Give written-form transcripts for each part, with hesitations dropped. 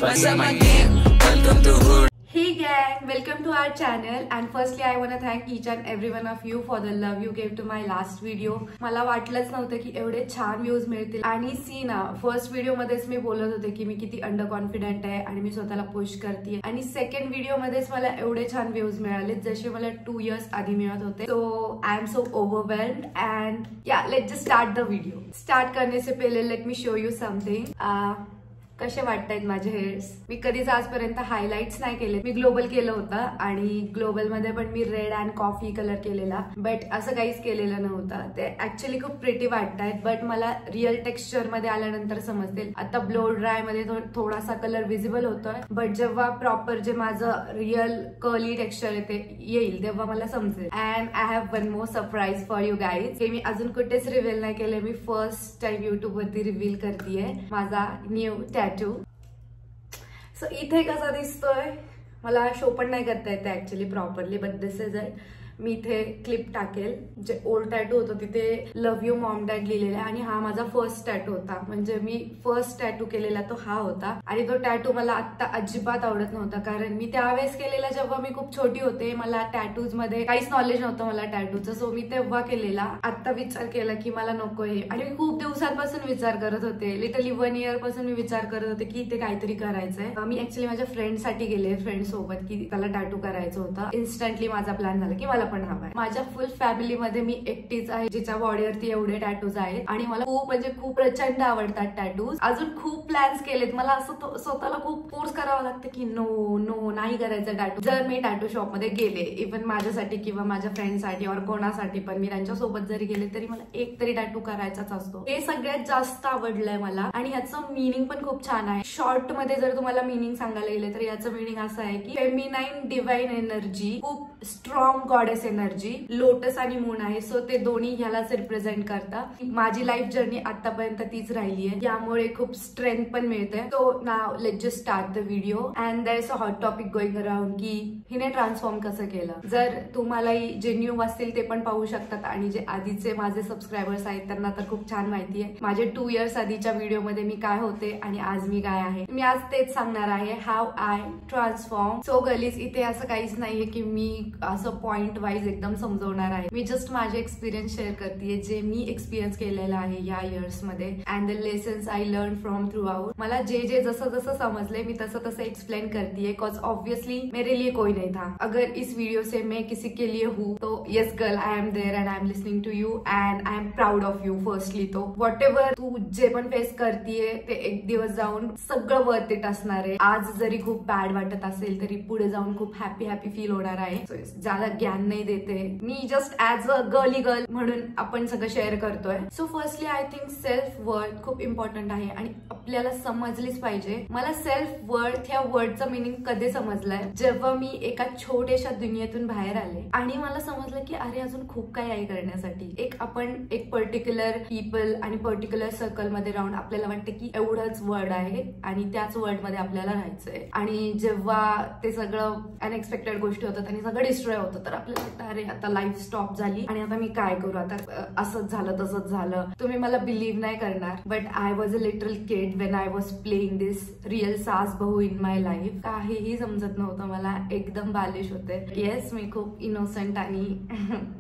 What's up again? Welcome to Hood. Hey gang, welcome to our channel and firstly I want to thank each and every one of you for the love you gave to my last video. मला वाटलंच नव्हतं की एवढे छान views मिळतील आणि C ना first video मध्येच मी बोलत होते की मी किती अंडर कॉन्फिडंट आहे आणि मी स्वतःला पुश करते आणि सेकंड व्हिडिओ मध्येच मला एवढे छान व्ह्यूज मिळाले जसे मला 2 years आधी मिळत होते. So I am so overwhelmed and yeah let's just start the video. Start करने से पहले let me show you something. कसे वाटतायत माझे हेअर्स. मी कधीच आजपर्यंत हायलाइट्स नाही केले. मी ग्लोबल केलं होतं आणि ग्लोबल मध्ये पण मी रेड अँड कॉफी कलर केलेला बट असं काहीच केलेलं नव्हतं. ते ऍक्च्युअली खूप प्रिटी वाटतायत बट मला रिअल टेक्स्चर मध्ये आल्यानंतर समजतील. आता ब्लो ड्राय मध्ये थोडासा कलर विजिबल होतोय बट जेव्हा प्रॉपर जे माझं रिअल कर्ली टेक्स्चर येईल तेव्हा मला समजेल. And I have one more surprise for you guys. हे मी अजून कुठेच रिव्हील नाही केले. मी फर्स्ट टाइम युट्यूब वरती रिव्हील करतेय माझा न्यू टॅटू. सो इथे कसा दिसतोय मला शो पण नाही करता येते actually properly but this is it. मी इथे क्लिप टाकेल. जे ओल्ड टॅटू होतं तिथे लव्ह यू मॉम डॅड लिहिलेलं आहे आणि हा माझा फर्स्ट टॅटू होता. म्हणजे मी फर्स्ट टॅटू केलेला तो हा होता आणि तो टॅटू मला आता अजिबात आवडत नव्हता कारण मी त्यावेळेस केलेला जेव्हा मी खूप छोटी होते. मला टॅटूज मध्ये काहीच नॉलेज नव्हतं मला टॅटूचं. सो मी तेव्हा केलेला. आता विचार केला की मला नको आहे आणि मी खूप दिवसांपासून विचार करत होते. लिटरली 1 year पासून मी विचार करत होते की ते काहीतरी करायचंय. मी ऍक्च्युअली माझ्या फ्रेंड साठी गेले फ्रेंड सोबत की त्याला टॅटू करायचं होतं. इन्स्टंटली माझा प्लॅन झाला की मला पण हवाय. माझ्या फुल फॅमिलीमध्ये मी एकटीच आहे जिच्या बॉडीवरती एवढे टॅटूज आहेत आणि मला खूप म्हणजे खूप प्रचंड आवडतात टॅटूज. अजून खूप प्लॅन्स केलेत. मला असं स्वतःला खूप फोर्स करावं लागतं की नो नाही करायचं टॅटू. जर मी टॅटू शॉप मध्ये गेले इव्हन माझ्यासाठी किंवा माझ्या फ्रेंडसाठी और कोणासाठी पण मी त्यांच्या सोबत जरी गेले तरी मला एक तरी टॅटू करायचाच असतो. हे सगळ्यात जास्त आवडलंय मला आणि ह्याचं मिनिंग पण खूप छान आहे. शॉर्ट मध्ये जर तुम्हाला मिनिंग सांगायला गेले तर याचं मिनिंग असं आहे की फेमिनाईन डिवाइन एनर्जी, खूप स्ट्रॉंग गॉडेस एनर्जी, लोटस आणि मून आहे. सो ते दोन्ही ह्यालाच रिप्रेझेंट करतात. माझी लाईफ जर्नी आतापर्यंत तीच राहिली आहे. यामुळे खूप स्ट्रेंथ पण मिळते. So now let just start the video and there is a hot topic going around की हिने ट्रान्सफॉर्म कसं केलं. जर तुम्हालाही जे न्यू असतील ते पण पाहू शकतात आणि जे आधीचे माझे सबस्क्रायबर्स आहेत त्यांना तर खूप छान माहिती आहे माझे 2 years आधीच्या व्हिडिओ मध्ये मी काय होते आणि आज मी काय आहे. मी आज तेच सांगणार आहे हाऊ आय ट्रान्सफॉर्म. सो गर्लीज इथे असं काहीच नाहीये की मी असं पॉइंट वाईज एकदम समजवणार आहे. मी जस्ट माझे एक्सपिरियन्स शेअर करते जे मी एक्सपिरियन्स केलेला आहे या इयर्स मध्ये and the lessons I learn from through out. मला जे जसं जसं समजले मी तसं एक्सप्लेन करती है बिकॉज ऑब्वियसली मेरे लिए कोई नहीं था. अगर इस वीडियो से मैं किसी के लिए हूँ तो yes girl I am there and I am listening to you and I am proud of you. Firstly तो वॉट एव्हर तू जे पण फेस करतीये ते एक दिवस जाऊन सगळं वर्थ इट असणार आहे. आज जरी खूप बॅड वाटत असेल तरी पुढे जाऊन खूप हॅपी फील होणार आहे. ज्यादा ज्ञान नाही देते मी, just as a girly girl म्हणून आपण सगळं शेअर करतोय. So firstly I think self worth खूप इम्पॉर्टंट आहे आणि आपल्याला समजलीच पाहिजे. मला सेल्फ वर्थ ह्या वर्डचं मिनिंग कधी समजलंय जेव्हा मी एका छोट्याशा दुनियेतून बाहेर आले आणि मला समजलं की अरे अजून खूप काही आहे करण्यासाठी. आपण एक पर्टिक्युलर पीपल आणि पर्टिक्युलर सर्कल मध्ये राहून आपल्याला वाटतं की एवढंच वर्ड आहे आणि त्याच वर्ड मध्ये आपल्याला राहायचंय आणि जेव्हा ते सगळं अनएक्सपेक्टेड गोष्टी होतात आणि सगळं डिस्ट्रॉय होतं तर आपल्याला वाटतं अरे आता लाईफ स्टॉप झाली आणि आता मी काय करू, आता असंच झालं तसंच झालं. तुम्ही मला बिलीव्ह नाही करणार but I was a little kid when I was playing this real सास बहू इन माय लाईफ. काहीही समजत नव्हतं मला. एकदम बालिश होते. येस मी खूप इनोसेंट आणि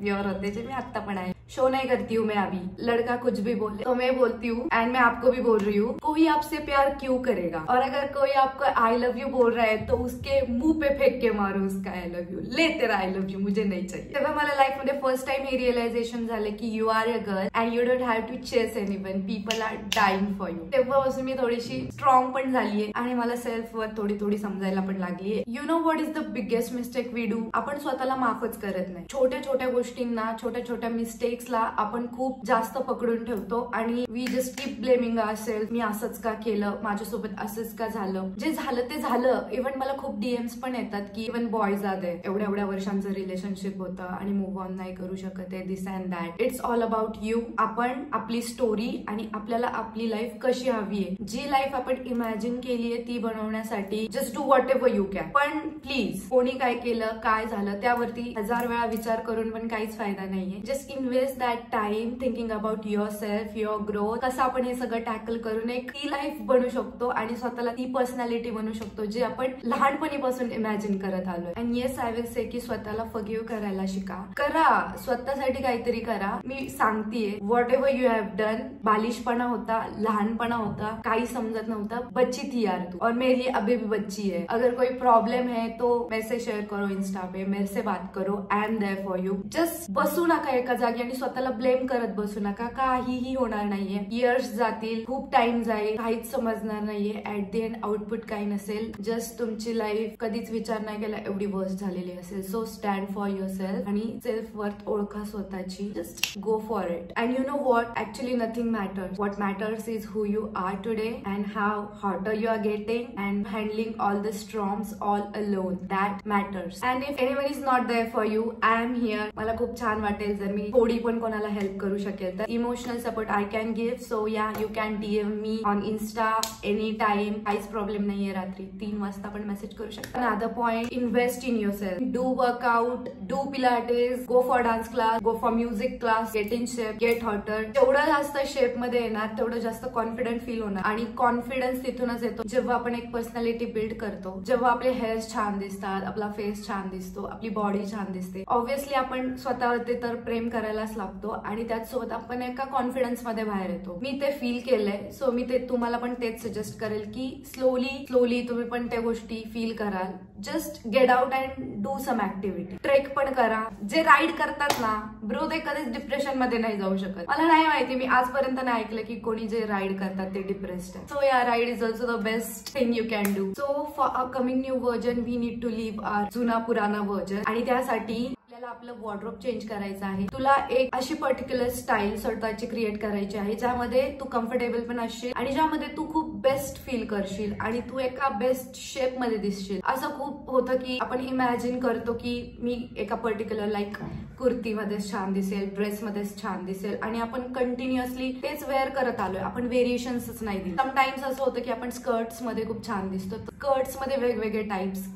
प्युअर होते जे मी आता पण आहे. शो नहीं करती हूँ मैं अभी. लड़का कुछ भी बोले तो मैं बोलती हूँ एंड मैं आपको भी बोल रही हूँ कोई आपसे प्यार क्यों करेगा और अगर कोई आपको आई लव यू बोल रहा है तो उसके मुंह पे फेंक के मारो उसका आई लव यू. ले तेरा आई लव यू मुझे नहीं चाहिए. तेव्हा मला लाईफ मध्ये फर्स्ट टाइम हे रिअलायझेशन झालं की you are a girl and you don't have to chase anyone. People are dying for you. तेव्हापासून मी थोडीशी स्ट्रॉंग पण झालीये आणि मला सेल्फ वर्थ थोडी समजायला पण लागलीये. You know what is the biggest mistake we do. आपण स्वतःला माफच करत नाही. छोट्या गोष्टींना छोट्या मिस्टेक्सला आपण खूप जास्त पकडून ठेवतो आणि we just keep blaming ourselves. मी असंच का केलं, माझ्यासोबत असंच का झालं. जे झालं ते झालं. इव्हन मला खूप डीएम्स पण येतात की इव्हन बॉयज आर देयर एवढ्या वर्षांचं रिलेशनशिप होतं आणि मूव्ह ऑन नाही करू शकत आहे this and that. It's all about you. आपण आपली स्टोरी आणि आपल्याला आपली लाईफ कशी हवी आहे, जी लाईफ आपण इमॅजिन केली आहे ती बनवण्यासाठी just do what ever you can. पण प्लीज कोणी काय केलं काय झालं त्यावरती 1000 वेळा विचार करून पण काहीच फायदा नाहीये. Just invest invest that time thinking about your self, your growth, कसं आपण हे सगळं टॅकल करून एक ती लाईफ बनू शकतो आणि स्वतःला ती पर्सनॅलिटी बनू शकतो जे आपण लहानपणीपासून इमॅजिन करत आलोय. And yes I will say की स्वतःला फॉरगिव्ह करायला शिका. करा, स्वतःसाठी काहीतरी करा. मी सांगतेय whatever you have done, बालिशपणा होता, लहानपणा होता, काही समजत नव्हता, बच्ची थी यार तू, और मेरे लिए अभी भी बच्ची है. अगर कोई प्रॉब्लम है तो मेरे से शेयर करो इंस्टा पे, मेरे से बात करो. I am there for you. Just बसू नका एका जागी आणि स्वतःला ब्लेम करत बसू नका. काहीही होणार नाहीये. इयर्स जातील, खूप टाइम जाईल, काहीच समजणार नाहीये. ऍट द एंड आउटपुट काही नसेल. जस्ट तुमची लाईफ कधीच विचार नाही केला एवढी वर्स्ट झालेली असेल. So stand for yourself आणि सेल्फ वर्थ ओळखा स्वतःची. Just go for it. And you know what, actually nothing matters. What matters is who you are today and how hotter you are getting and handling all the storms all alone. That matters. And if anyone is not there for you, I am here. मला खूप छान वाटेल जर मी थोडी पण कोणाला help करू शकेल तर. Emotional support I can give. So yeah, you can DM me on insta any time. काहीच प्रॉब्लेम नाहीये. रात्री 3 वाजता पण मेसेज करू शकता. Another point, invest in yourself. Do workout, do pilates, go for dance class, go for music class, get in shape, get hotter. जेवढं जास्त shape मध्ये येणार तेवढं जास्त कॉन्फिडंट फील होणार. आणि कॉन्फिडन्स तिथूनच येतो जेव्हा आपण एक पर्सनॅलिटी बिल्ड करतो. जेव्हा आपले हेअर्स छान दिसतात, आपला फेस छान दिसतो, आपली बॉडी छान दिसते. ऑब्व्हियसली आपण स्वतःवरती तर प्रेम करायलाच लागतो आणि त्याचसोबत आपण एका कॉन्फिडन्स मध्ये बाहेर येतो. मी ते फील केलंय. सो मी ते तुम्हाला पण तेच सजेस्ट करेल की स्लोली तुम्ही पण त्या गोष्टी फील कराल. Just get out and do some activity. Trek पण करा. जे राईड करतात ना ब्रो, ते कधीच डिप्रेशन मध्ये नाही जाऊ शकत. मला नाही माहिती, मी आजपर्यंत नाही ऐकलं की कोणी जे राईड करतात ते डिप्रेस्ड आहे. So yeah, ride is also the best thing you can do. So for a coming new version we need to live our जुना पुराना व्हर्जन. आणि त्यासाठी आपलं वॉर्डरोब चेंज करायचं आहे. तुला एक अशी पर्टिक्युलर स्टाईल स्वतःची क्रिएट करायची आहे ज्यामध्ये तू कम्फर्टेबल पण असशील आणि ज्यामध्ये तू खूप बेस्ट फील करशील आणि तू एका बेस्ट शेप मध्ये दिसशील. असं खूप होतं की आपण इमॅजिन करतो की मी एका पर्टिक्युलर लाईक कुर्तीमध्येच छान दिसेल, ड्रेसमध्येच छान दिसेल आणि आपण कंटिन्युअसली तेच वेअर करत आलोय. आपण व्हेरिएशन्सच नाही दिले. समटाइम्स असं होतं की आपण स्कर्ट्स मध्ये खूप छान दिसतो. स्कर्ट्स मध्ये वेगवेगळे टाइप्स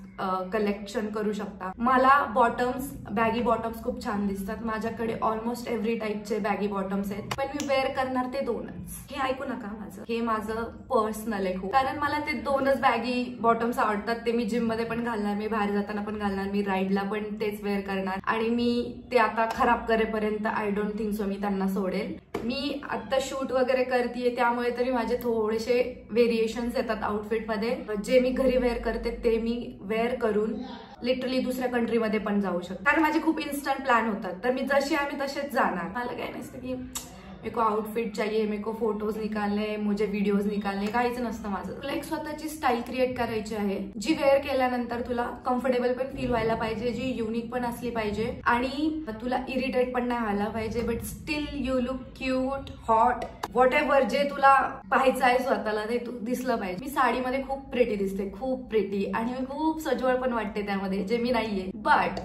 कलेक्शन करू शकता. मला बॉटम्स, बॅगी बॉटम्स खूप छान दिसतात. माझ्याकडे ऑलमोस्ट एव्हरी टाईपचे बॅगी बॉटम्स आहेत. पण मी वेअर करणार ते 2च. हे ऐकू नका, हे माझं पर्सनल आहे खूप. कारण मला ते 2च बॅगी बॉटम्स आवडतात. ते मी जिम मध्ये पण घालणार, मी बाहेर जाताना पण घालणार, मी राईडला पण तेच वेअर करणार. आणि मी ते आता खराब करेपर्यंत आय डोंट थिंक सो मी त्यांना सोडेल. मी आता शूट वगैरे करतेय त्यामुळे तरी माझे थोडेसे व्हेरिएशन्स येतात आउटफिट मध्ये. जे मी घरी वेअर करते ते मी वेअर करून लिटरली दुसऱ्या कंट्रीमध्ये पण जाऊ शकते. कारण माझे खूप इन्स्टंट प्लॅन होतात. तर मी जसे आम्ही तसेच जाणार. मला काय नसतं की मेरे को आउटफिट चाहिए, मेरे को फोटोज निकालने, मुझे वीडियोज निकालने, काहीच नसतं माझं. तुला एक स्वतःची स्टाईल क्रिएट करायची आहे जी वेअर केल्यानंतर तुला कम्फर्टेबल पण फील व्हायला पाहिजे, जी युनिक पण असली पाहिजे आणि तुला इरिटेट पण नाही व्हायला पाहिजे. But still you look cute, hot, what ever जे तुला पाहायचं आहे स्वतःला ते तू दिसलं पाहिजे. मी साडीमध्ये खूप प्रिटी दिसते, खूप प्रिटी, आणि मी खूप सजवळ पण वाटते त्यामध्ये, जे मी नाहीये. But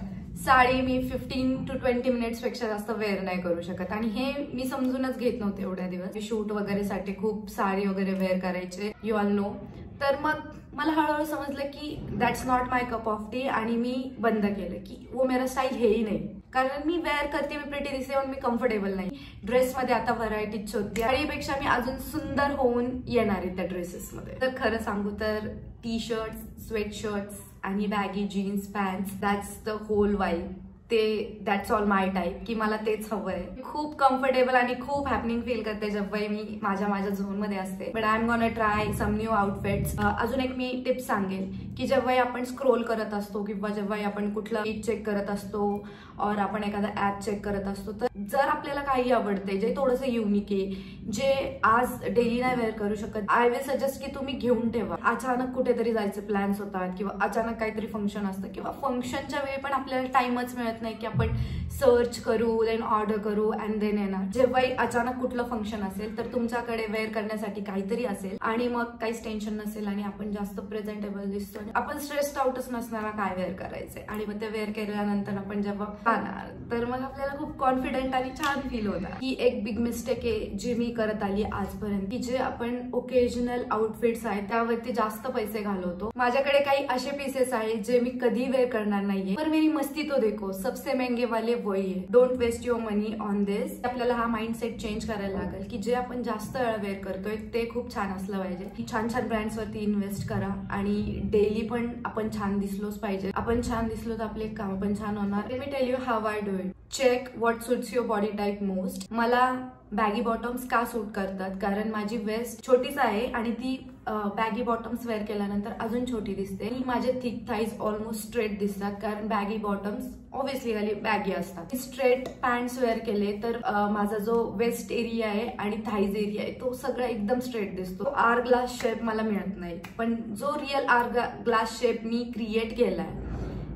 sari me 15 to 20 minutes पेक्षा जास्त वेअर नाही करू शकत. आणि हे मी समजूनच घेत नव्हते एवढ्या दिवस. मी शूट वगैरे साठी खूप साडी वगैरे वेअर करायचे, यू ऑल नो. तर मग मला हळूहळू समजलं की that's not my cup of T आणि मी बंद केलं की वो मेरा स्टाईल हेही नाही. कारण मी वेअर करते, मी प्रिटी दिसते पण मी कम्फर्टेबल नाही. ड्रेसमध्ये आता व्हरायटी शोधते. साडीपेक्षा मी अजून सुंदर होऊन येणार आहे त्या ड्रेसेसमध्ये. तर खरं सांगू तर टी शर्ट्स, स्वेट शर्ट्स आणि baggy jeans, pants, that's the whole vibe. That's all my type की मला तेच हवंय. खूप कम्फर्टेबल आणि खूप हॅपनिंग फील करते जेव्हा मी माझ्या झोन मध्ये असते. But I am gonna try some new outfits. अजून एक मी टिप्स सांगेल की जेव्हा आपण स्क्रोल करत असतो किंवा जेव्हा आपण कुठला पेज चेक करत असतो और आपण एखादा ऍप चेक करत असतो, तर जर आपल्याला काही आवडते जे थोडंसं युनिक आहे, जे आज डेली नाही वेअर करू शकत, आय विल सजेस्ट की तुम्ही घेऊन ठेवा. अचानक कुठेतरी जायचे प्लॅन्स होतात किंवा अचानक काहीतरी फंक्शन असतं किंवा फंक्शनच्या वेळी पण आपल्याला टाइमच मिळत नाही की आपण सर्च करू, देन ऑर्डर करू अँड देन येणार. जेव्हाही अचानक कुठलं फंक्शन असेल तर तुमच्याकडे वेअर करण्यासाठी काहीतरी असेल आणि मग काहीच टेन्शन नसेल आणि आपण जास्त प्रेझेंटेबल दिसतो. आपण स्ट्रेस्ड आउटच नसणार काय वेअर करायचंय. आणि मग ते वेअर केल्यानंतर आपण जेव्हा जाणार तर मग आपल्याला खूप कॉन्फिडंट आणि छान फील होणार. ही एक बिग मिस्टेक आहे जी मी करत आली आजपर्यंत, की जे आपण ओकेजनल आउटफिट्स आहेत त्यावरती जास्त पैसे घालवतो. माझ्याकडे काही असे पीसेस आहेत जे मी कधी वेअर करणार नाहीये, पर मेरी मस्ती तो देखो, सब सबसे महंगे वाले वही आहे. Don't waste your money on this. आपल्याला हा माइंडसेट चेंज करायला लागेल की जे आपण जास्त वेळा वेअर करतोय ते खूप छान असलं पाहिजे. की छान छान ब्रँड्स वरती इन्व्हेस्ट करा आणि डेली पण आपण छान दिसलोच पाहिजे. आपण छान दिसलो तर आपले काम पण छान होणार. Let me tell you how I do it. Check what suits your body type most. मला बॅगी बॉटम्स का सूट करतात, कारण माझी वेस्ट छोटीच आहे आणि ती बॅगी बॉटम्स वेअर केल्यानंतर अजून छोटी दिसते. माझे थिक थाईज ऑलमोस्ट स्ट्रेट दिसतात, कारण बॅगी बॉटम्स ऑब्व्हियसली खाली बॅगी असतात. स्ट्रेट पॅन्ट्स वेअर केले तर माझा जो वेस्ट एरिया आहे आणि थाईज एरिया आहे तो सगळा एकदम स्ट्रेट दिसतो. आर ग्लास शेप मला मिळत नाही, पण जो रिअल आर ग्लास शेप मी क्रिएट केलाय,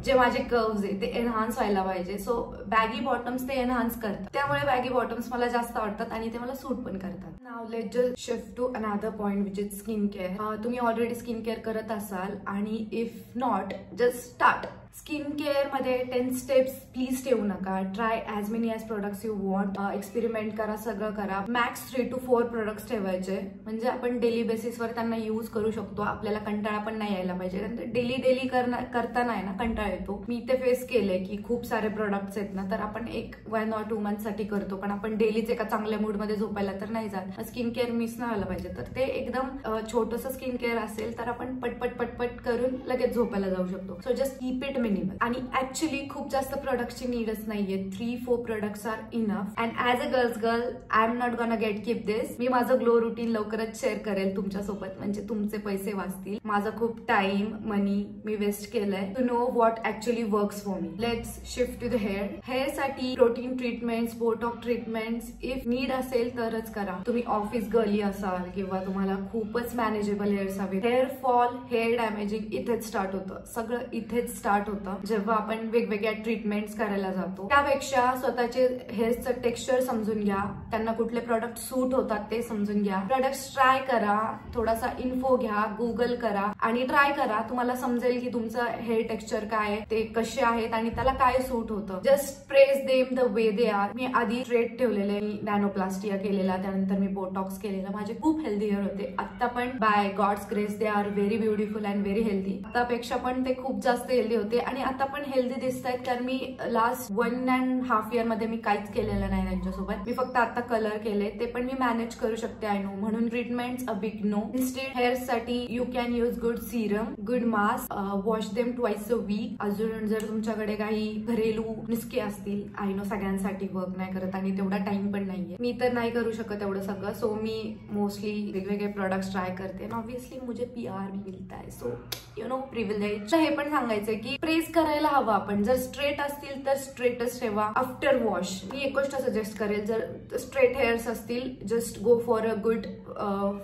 जे माझे कर्व्स आहे ते एनहान्स व्हायला पाहिजे. सो बॅगी बॉटम्स ते एनहान्स करतात, त्यामुळे बॅगी बॉटम्स मला जास्त आवडतात आणि ते मला सूट पण करतात. Now let just shift to another point which is skin care. तुम्ही ऑलरेडी स्किन केअर करत असाल आणि if not just start. Skin care मध्ये 10 स्टेप्स प्लीज ठेवू नका. Try as many as products you want. Experiment करा, सगळं करा. मॅक्स 3 to 4 प्रोडक्ट्स ठेवायचे, म्हणजे आपण डेली बेसिसवर त्यांना यूज करू शकतो. आपल्याला कंटाळा पण नाही यायला पाहिजे, कारण डेली करताना आहे ना कंटाळा येतो. मी ते फेस केले की खूप सारे प्रोडक्ट्स आहेत ना, तर आपण एक 1 or 2 months साठी करतो, पण आपण डेलीच एका चांगल्या मूड मध्ये झोपायला तर नाही जात. स्किन केअर मिस नाही व्हायला पाहिजे, तर ते एकदम छोटंसं स्किन केअर असेल तर आपण पटपट करून लगेच झोपायला जाऊ शकतो. So just keep it minimal. आणि ऍक्च्युली खूप जास्त प्रोडक्टची नीडच नाहीये. 3-4 products are enough. And as a girl I am not gonna get keep this. मी माझं ग्लो रुटीन लवकरच शेअर करेल तुमच्यासोबत, म्हणजे तुमचे पैसे वाचतील. माझा खूप टाइम मनी मी वेस्ट केलंय to know what actually works for me. Let's shift to the hair. Hair साठी protein treatments, botox treatments if need असेल तरच करा. तुम्ही ऑफिस गर्ली असाल किंवा तुम्हाला खूपच मॅनेजेबल हेअर्स हवे. हेअर फॉल, हेअर डॅमेजिंग इथेच स्टार्ट होतं. सगळं इथेच स्टार्ट होतं जेव्हा आपण वेगवेगळ्या ट्रीटमेंट्स करायला जातो. त्यापेक्षा स्वतःचे हेअरचं टेक्स्चर समजून घ्या, त्यांना कुठले प्रोडक्ट सूट होतात ते समजून घ्या. प्रोडक्ट्स ट्राय करा, थोडासा इन्फो घ्या, गुगल करा आणि ट्राय करा. तुम्हाला समजेल की तुमचं हेअर टेक्स्चर काय आहे, ते कसे आहेत आणि त्याला काय सूट होतं. Just press them the way they are. मी आधी स्ट्रेट ठेवलेले, मी नॅनोप्लास्टिया केलेला, त्यानंतर मी बोटॉक्स केलेला. माझे खूप हेल्दी हेअर होते. आता पण by God's grace they are very beautiful and very healthy. आतापेक्षा पण ते खूप जास्त हेल्दी होते आणि आता पण हेल्दी दिसत आहेत, कारण मी लास्ट 1.5 year मध्ये मी काहीच केलेलं नाही त्यांच्यासोबत. मी फक्त आता कलर केले, ते पण मी मॅनेज करू शकते. I know. म्हणून treatments a big no. Instead hair साठी you can use good serum, good mask, wash them twice a week. अजून जर तुमच्याकडे काही घरेलू नुस्खे असतील, आय नो सगळ्यांसाठी वर्क नाही करत आणि तेवढा टाइम पण नाहीये. मी तर नाही करू शकत एवढं सगळं. सो मी मोस्टली वेगवेगळे प्रोडक्ट्स ट्राय करते. ऑब्व्हियसली मुझे PR मिळता है, सो यू नो प्रिव्हिलेज. हे पण सांगायचंय की प्रेस करायला हवं आपण. जर स्ट्रेट असतील तर स्ट्रेटच ठेवा. आफ्टर वॉश मी एक गोष्ट सजेस्ट करेल, जर स्ट्रेट हेअर्स असतील just go for a good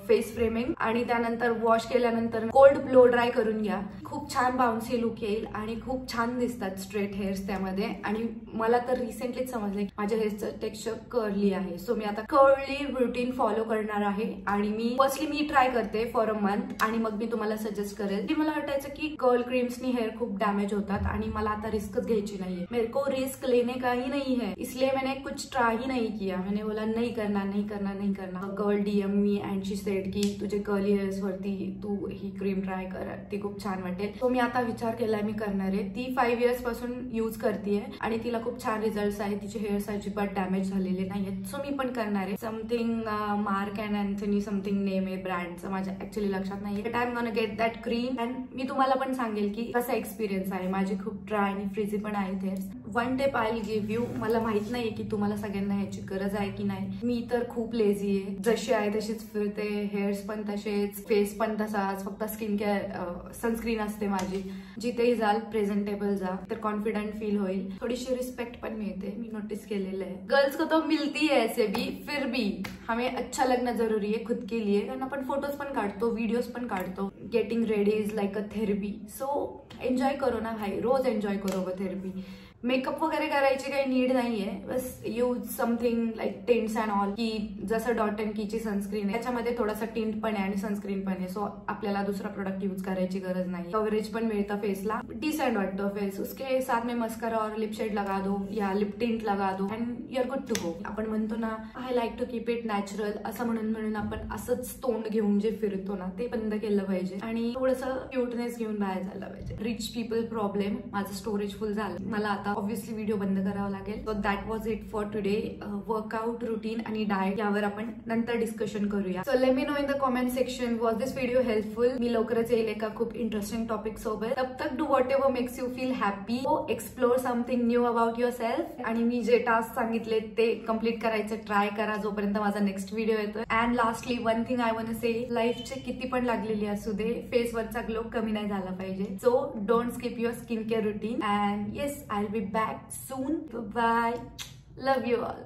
face framing आणि त्यानंतर वॉश केल्यानंतर कोल्ड ब्लो ड्राय करून घ्या. खूप छान बाउन्सी लुक येईल आणि खूप छान दिसतात स्ट्रेट हेअर्स त्यामध्ये. आणि मला तर रिसेंटलीच समजले माझ्या हेअरचं टेक्स्चर कर्ली आहे. सो मी आता कर्ली रुटीन फॉलो करणार आहे आणि मी ट्राय करते फॉर अ मंथ आणि मग मी तुम्हाला सजेस्ट करेल. की मला वाटायचं की कर्ल क्रीम्सनी हेअर खूप डॅमेज होतात आणि मला आता रिस्कच घ्यायची नाहीये. मेरे को रिस्क लेने का ही नहीं है, इसलिए मैंने कुछ ट्राई ही नहीं किया. मैंने बोला नहीं करना. Girl DM me and she sed की तुझे कर्ली हेअर्स वरती तू ही क्रीम ट्राय कर, ती खूप छान वाटेल. तो मी आता विचार केलाय मी करणार आहे. ती 5 years पासून यूज करतेय आणि तिला खूप छान रिझल्ट आहे. तिचे हेअर्स अजिबात डॅमेज झालेले नाहीयेत. सो मी पण करणार आहे. Something Mark and Anthony something name आहे ब्रँडचं, माझ्या ऍक्च्युली लक्षात नाहीये. But I am gonna get that cream and मी तुम्हाला पण सांगेल की कसा एक्सपिरियन्स आहे. माझे खूप ड्राय आणि फ्रिझी पण आहेत hairs. One tip I will give you. मला माहित नाहीये की तुम्हाला सगळ्यांना ह्याची गरज आहे की नाही. मी तर खूप लेझी आहे, जशी आहे तशीच फिरते. हेअर्स पण तसेच, फेस पण तसाच. फक्त स्किन केअर सनस्क्रीन असते माझी. जिथेही जाल प्रेझेंटेबल जा, तर कॉन्फिडंट फील होईल. थोडीशी रिस्पेक्ट पण मिळते, मी नोटिस केलेलं आहे. गर्ल्स को तो मिलती है ऐसे भी, फिर भी हमें अच्छा लगना जरूरी है खुद के लिए, कारण आपण फोटोज पण काढतो, व्हिडिओज पण काढतो. Getting ready is like a therapy. So enjoy करो ना भाई, रोज एन्जॉय करो वो थेरपी. मेकअप वगैरे करायची काही नीड नाहीये. बस use something like tints and all. की जसं डॉट अँड कीची सनस्क्रीन आहे, त्याच्यामध्ये थोडासा टिंट पण आहे आणि सनस्क्रीन पण आहे. सो आपल्याला दुसरा प्रोडक्ट यूज करायची गरज नाही. कव्हरेज पण मिळतं फेसला, डिसेंट वाटतं फेस. उसके साथ में मस्कारा और लिप शेड लगा दो या लिप टिंट लगा दो and you are good to go. आपण म्हणतो ना I like to keep it natural, असं म्हणून आपण असंच तोंड घेऊन जे फिरतो ना ते बंद केलं पाहिजे आणि थोडंसं क्यूटनेस घेऊन बाहेर झालं पाहिजे. Rich people problem. माझं स्टोरेज फुल झालं, मला आता ऑब्व्हियसली व्हिडिओ बंद करावा लागेल. So that was it for today. Workout routine आणि डाएट यावर आपण नंतर डिस्कशन करूया. So let me know in the comment section was this video helpful. मी लवकरच येईल एका खूप इंटरेस्टिंग टॉपिक सोबत. तब तक do whatever makes you feel happy. Go explore something new about yourself. आणि मी जे टास्क सांगितले ते कम्प्लीट करायचं ट्राय करा जोपर्यंत माझा नेक्स्ट व्हिडिओ येतो. And lastly one thing I want say, लाईफचे किती पण लागलेली असू दे, फेसवरचा ग्लो कमी नाही झाला पाहिजे. So don't skip your skin care routine. And yes, I will be back soon. Bye. Love you all.